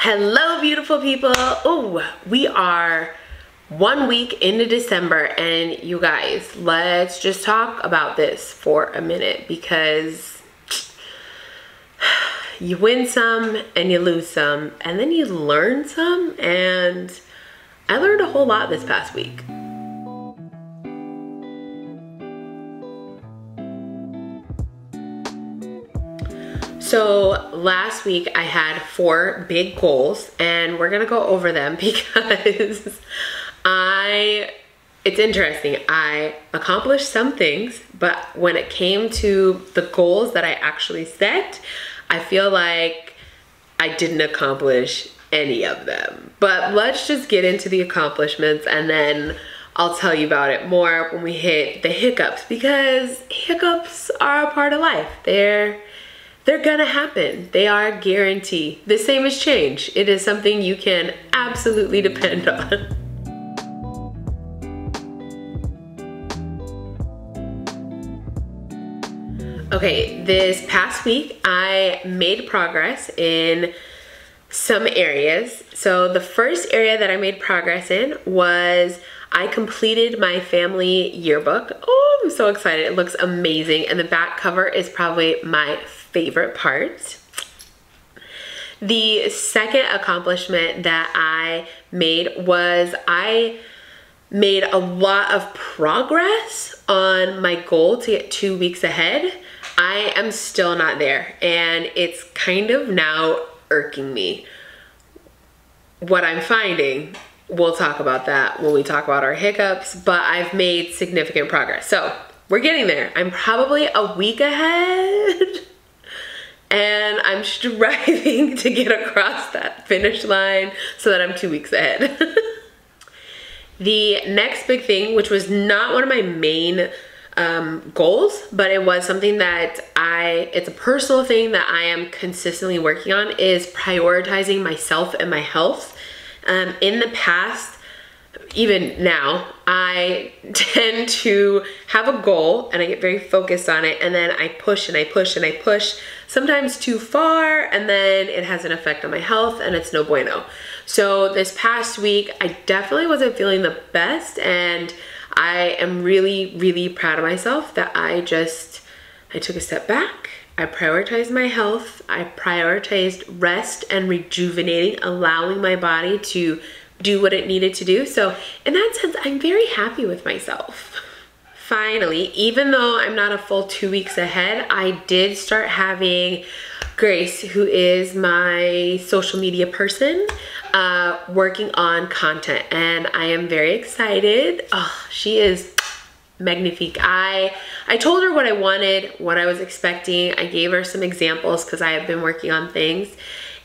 Hello, beautiful people. Oh, we are 1 week into December, and you guys, let's just talk about this for a minute, because you win some and you lose some, and then you learn some, and I learned a whole lot this past week. So last week I had 4 big goals, and we're gonna go over them because it's interesting. I accomplished some things, but when it came to the goals that I actually set, I feel like I didn't accomplish any of them. But let's just get into the accomplishments, and then I'll tell you about it more when we hit the hiccups, because hiccups are a part of life. They're gonna happen. They are a guarantee. The same as change. It is something you can absolutely depend on. Okay, this past week I made progress in some areas. So the first area that I made progress in was I completed my family yearbook. Oh, I'm so excited. It looks amazing, and the back cover is probably my favorite part. The second accomplishment that I made was I made a lot of progress on my goal to get 2 weeks ahead. I am still not there, and it's kind of now irking me. What I'm finding, we'll talk about that when we talk about our hiccups, but I've made significant progress. So we're getting there. I'm probably a week ahead, and I'm striving to get across that finish line so that I'm 2 weeks ahead. The next big thing, which was not one of my main goals, but it was something that it's a personal thing that I am consistently working on, is prioritizing myself and my health. In the past, even now, I tend to have a goal and I get very focused on it, and then I push and I push and I push, sometimes too far, and then it has an effect on my health, and it's no bueno. So this past week, I definitely wasn't feeling the best, and I am really, really proud of myself that I took a step back. I prioritized my health. I prioritized rest and rejuvenating, allowing my body to do what it needed to do. So in that sense, I'm very happy with myself. Finally, even though I'm not a full 2 weeks ahead, I did start having Grace, who is my social media person, working on content, and I am very excited. Oh, she is magnifique. I told her what I wanted, what I was expecting. I gave her some examples because I have been working on things,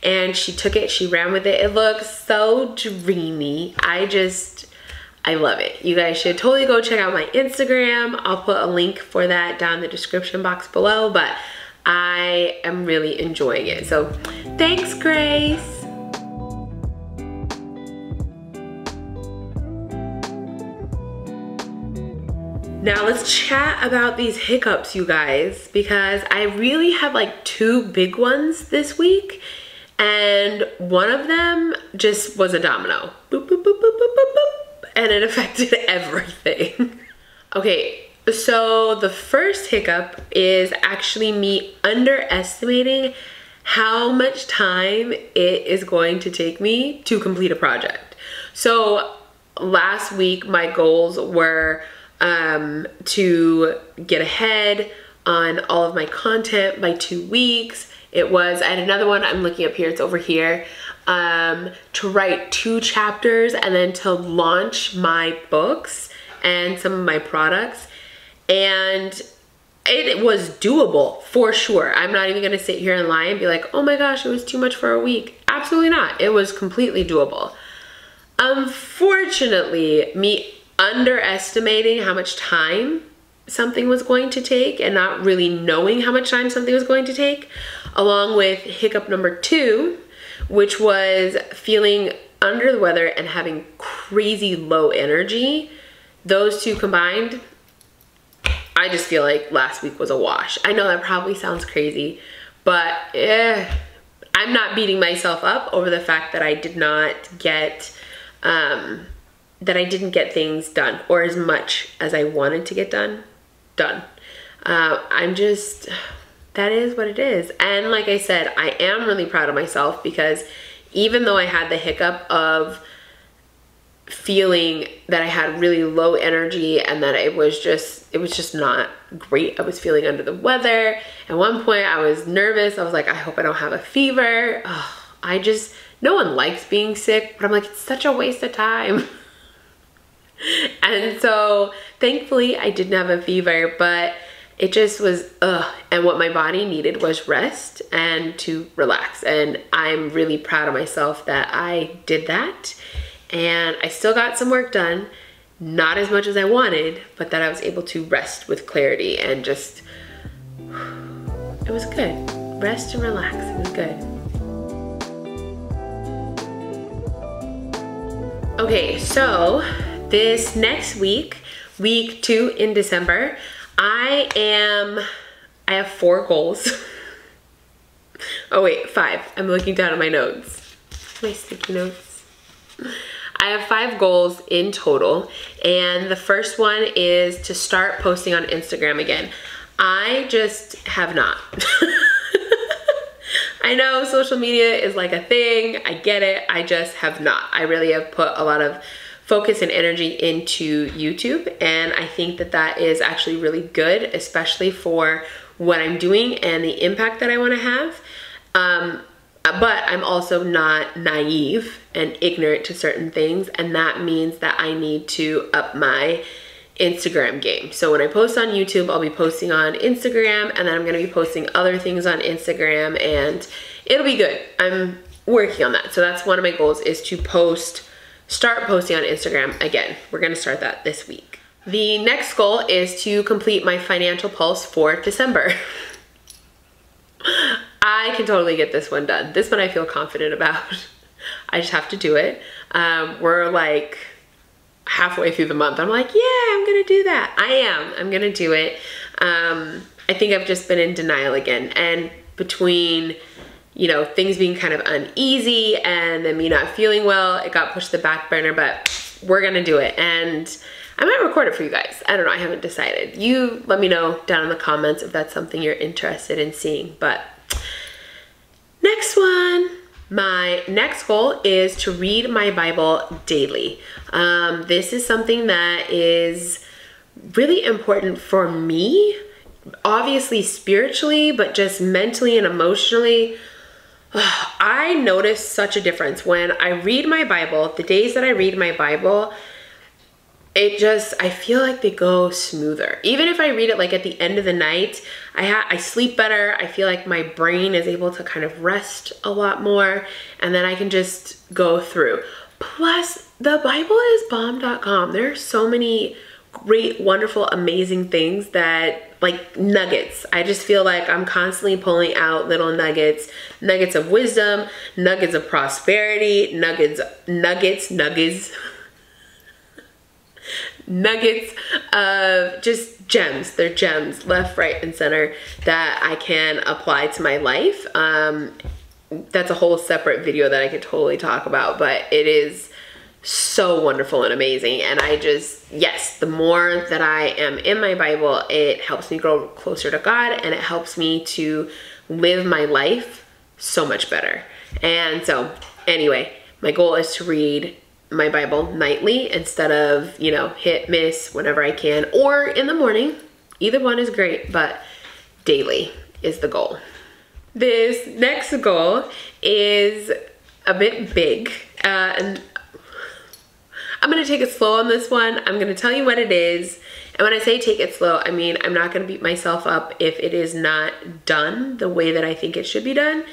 and she took it, she ran with it. It looks so dreamy. I love it. You guys should totally go check out my Instagram. I'll put a link for that down in the description box below, but I am really enjoying it. So thanks, Grace. Now let's chat about these hiccups, you guys, because I really have like 2 big ones this week, and one of them just was a domino. Boop, boop, boop, boop, boop, boop, boop, and it affected everything. Okay, so the first hiccup is actually me underestimating how much time it is going to take me to complete a project. So last week, my goals were to get ahead on all of my content by 2 weeks. I had another one, I'm looking up here, it's over here, to write 2 chapters and then to launch my books and some of my products. And it was doable for sure. I'm not even gonna sit here and lie and be like, oh my gosh, it was too much for a week. Absolutely not. It was completely doable. Unfortunately, me underestimating how much time something was going to take and not really knowing how much time something was going to take, along with hiccup number 2, which was feeling under the weather and having crazy low energy. Those 2 combined, I just feel like last week was a wash. I know that probably sounds crazy, but I'm not beating myself up over the fact that I did not get, that I didn't get things done, or as much as I wanted to get done. I'm just, that is what it is. And like I said, I am really proud of myself, because even though I had the hiccup of feeling that I had really low energy and that it was just not great. I was feeling under the weather. At one point I was nervous. I was like, I hope I don't have a fever. No one likes being sick, but I'm like, it's such a waste of time. And so thankfully I didn't have a fever, but it just was, and what my body needed was rest and to relax. And I'm really proud of myself that I did that. And I still got some work done, not as much as I wanted, but that I was able to rest with clarity and just, it was good. Rest and relax, it was good. Okay, so this next week, week 2 in December, I have 4 goals. Oh wait, 5. I'm looking down at my notes. My sticky notes. I have 5 goals in total, and the first one is to start posting on Instagram again. I just have not. I know social media is like a thing, I get it, I just have not. I really have put a lot of focus and energy into YouTube, and I think that that is actually really good, especially for what I'm doing and the impact that I want to have. But I'm also not naive and ignorant to certain things, and that means that I need to up my Instagram game. So when I post on YouTube, I'll be posting on Instagram, and then I'm gonna be posting other things on Instagram, and it'll be good. I'm working on that. So that's one of my goals, is to start posting on Instagram again. We're gonna start that this week. The next goal is to complete my financial pulse for December. I can totally get this one done. This one I feel confident about. I just have to do it. We're like halfway through the month. I'm like, yeah, I'm gonna do that. I'm gonna do it. I think I've just been in denial again. And between, you know, things being kind of uneasy and then me not feeling well, it got pushed to the back burner, but we're gonna do it. And I might record it for you guys. I don't know, I haven't decided. You let me know down in the comments if that's something you're interested in seeing. But next one. My next goal is to read my Bible daily. This is something that is really important for me, obviously spiritually, but just mentally and emotionally. I notice such a difference when I read my Bible. The days that I read my Bible, I feel like they go smoother. Even if I read it like at the end of the night, I sleep better. I feel like my brain is able to kind of rest a lot more, and then I can just go through. Plus, the Bible is bomb.com. There are so many great, wonderful, amazing things that, like nuggets. I just feel like I'm constantly pulling out little nuggets of wisdom, nuggets of prosperity, nuggets of just gems. They're gems left, right, and center that I can apply to my life. That's a whole separate video that I could totally talk about, but it is so wonderful and amazing. And yes, the more that I am in my Bible, it helps me grow closer to God, and it helps me to live my life so much better. And so anyway, my goal is to read my Bible nightly instead of, you know, hit miss whenever I can, or in the morning. Either one is great, but daily is the goal. This next goal is a bit big, and I'm gonna take it slow on this one. I'm gonna tell you what it is. And when I say take it slow, I mean, I'm not gonna beat myself up if it is not done the way that I think it should be done.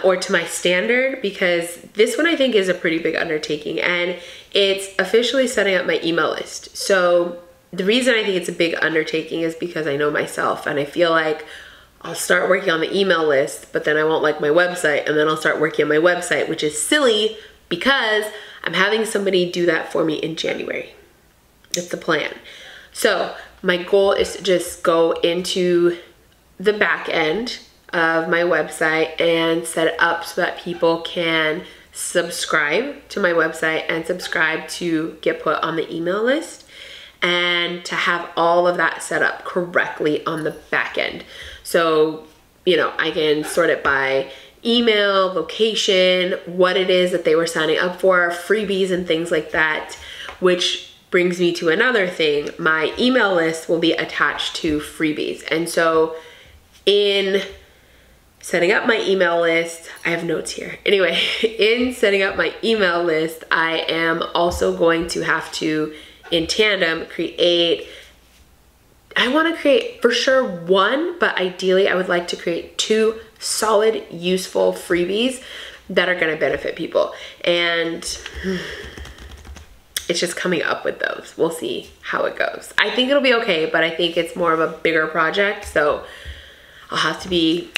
Or to my standard, because this one I think is a pretty big undertaking, and it's officially setting up my email list. So the reason I think it's a big undertaking is because I know myself, and I feel like I'll start working on the email list, but then I won't like my website, and then I'll start working on my website, which is silly because I'm having somebody do that for me in January. That's the plan. So my goal is to just go into the back end of my website and set it up so that people can subscribe to my website and subscribe to get put on the email list, and to have all of that set up correctly on the back end. So, you know, I can sort it by email, location, what it is that they were signing up for, freebies and things like that, which brings me to another thing. My email list will be attached to freebies. And so in setting up my email list, I have notes here. Anyway, in setting up my email list, I am also going to have to, in tandem, I want to create for sure one, but ideally I would like to create 2 solid, useful freebies that are going to benefit people. And it's just coming up with those. We'll see how it goes. I think it'll be okay, but I think it's more of a bigger project. So I'll have to be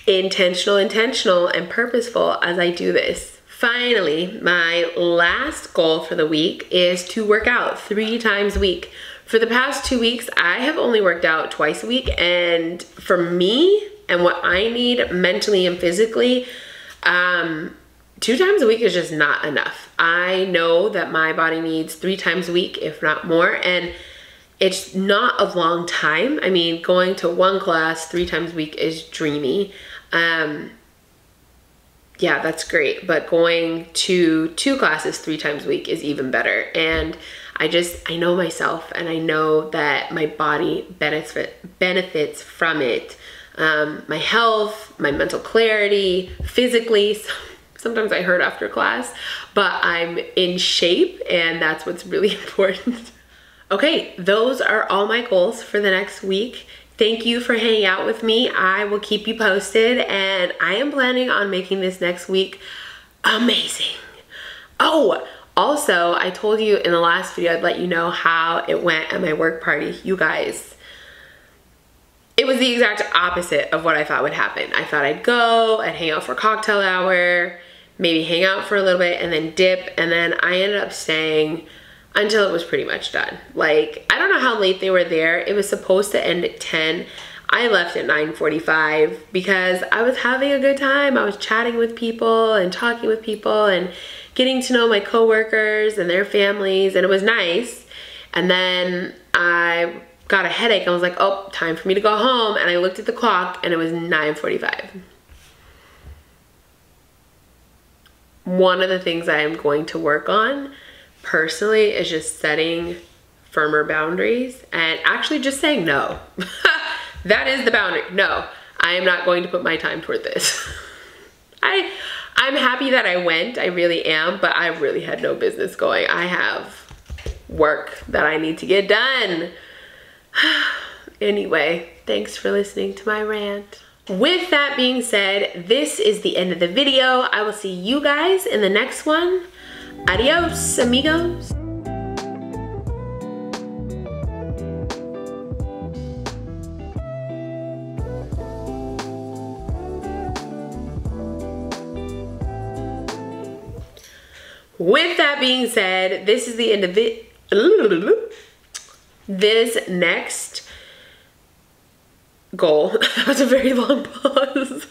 intentional, and purposeful as I do this. Finally, my last goal for the week is to work out 3 times a week. For the past 2 weeks, I have only worked out twice a week, and for me and what I need mentally and physically, 2 times a week is just not enough. I know that my body needs 3 times a week, if not more, and it's not a long time. I mean, going to 1 class 3 times a week is dreamy. Yeah, that's great. But going to 2 classes 3 times a week is even better. And I know myself, and I know that my body benefits from it. My health, my mental clarity, physically. Sometimes I hurt after class, but I'm in shape, and that's what's really important. Okay, those are all my goals for the next week. Thank you for hanging out with me. I will keep you posted, and I am planning on making this next week amazing. Oh, also, I told you in the last video I'd let you know how it went at my work party. You guys, it was the exact opposite of what I thought would happen. I thought I'd go, I'd hang out for cocktail hour, maybe hang out for a little bit and then dip, and then I ended up staying until it was pretty much done. Like, I don't know how late they were there. It was supposed to end at 10. I left at 9:45 because I was having a good time. I was chatting with people and talking with people and getting to know my coworkers and their families, and it was nice. And then I got a headache. I was like, oh, time for me to go home. And I looked at the clock and it was 9:45. One of the things I am going to work on personally is just setting firmer boundaries and actually just saying no. That is the boundary. No, I am not going to put my time toward this. I'm happy that I went, I really am, but I really had no business going. I have work that I need to get done. Anyway, thanks for listening to my rant. With that being said, this is the end of the video. I will see you guys in the next one. Adios, amigos. With that being said, this is the end of it. This next goal, that was a very long pause.